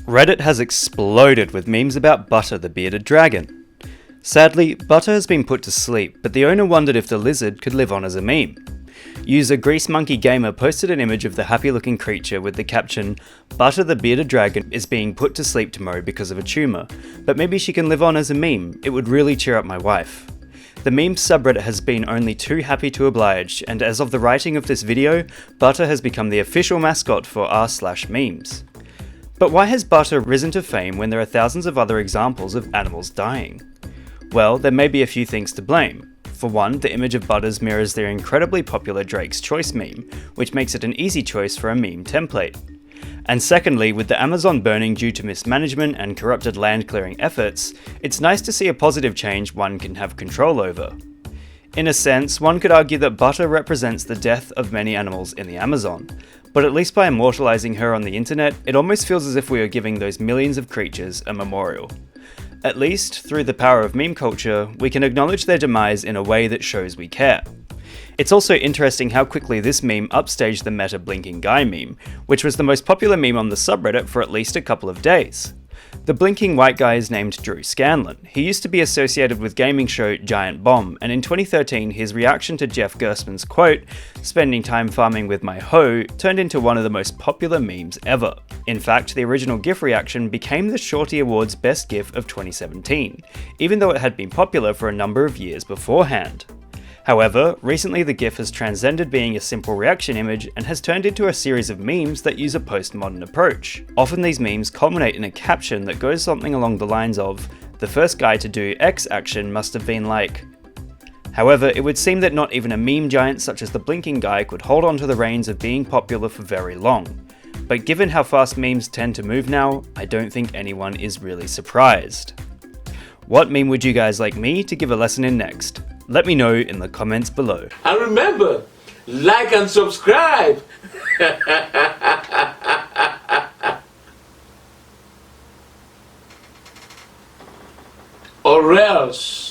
Reddit has exploded with memes about Butter the bearded dragon. Sadly, Butter has been put to sleep, but the owner wondered if the lizard could live on as a meme. User Grease Monkey Gamer posted an image of the happy-looking creature with the caption, "Butter the bearded dragon is being put to sleep tomorrow because of a tumour, but maybe she can live on as a meme, it would really cheer up my wife." The meme subreddit has been only too happy to oblige, and as of the writing of this video, Butter has become the official mascot for r/memes. But why has Butter risen to fame when there are thousands of other examples of animals dying? Well, there may be a few things to blame. For one, the image of Butters mirrors their incredibly popular Drake's Choice meme, which makes it an easy choice for a meme template. And secondly, with the Amazon burning due to mismanagement and corrupted land clearing efforts, it's nice to see a positive change one can have control over. In a sense, one could argue that Butter represents the death of many animals in the Amazon, but at least by immortalizing her on the internet, it almost feels as if we are giving those millions of creatures a memorial. At least, through the power of meme culture, we can acknowledge their demise in a way that shows we care. It's also interesting how quickly this meme upstaged the meta blinking guy meme, which was the most popular meme on the subreddit for at least a couple of days. The blinking white guy is named Drew Scanlon. He used to be associated with gaming show Giant Bomb, and in 2013 his reaction to Jeff Gerstmann's quote, "spending time farming with my hoe," turned into one of the most popular memes ever. In fact, the original GIF reaction became the Shorty Awards Best GIF of 2017, even though it had been popular for a number of years beforehand. However, recently the GIF has transcended being a simple reaction image and has turned into a series of memes that use a postmodern approach. Often these memes culminate in a caption that goes something along the lines of, "the first guy to do X action must have been like." However, it would seem that not even a meme giant such as the blinking guy could hold on to the reins of being popular for very long. But given how fast memes tend to move now, I don't think anyone is really surprised. What meme would you guys like me to give a lesson in next? Let me know in the comments below. And remember, like and subscribe! Or else.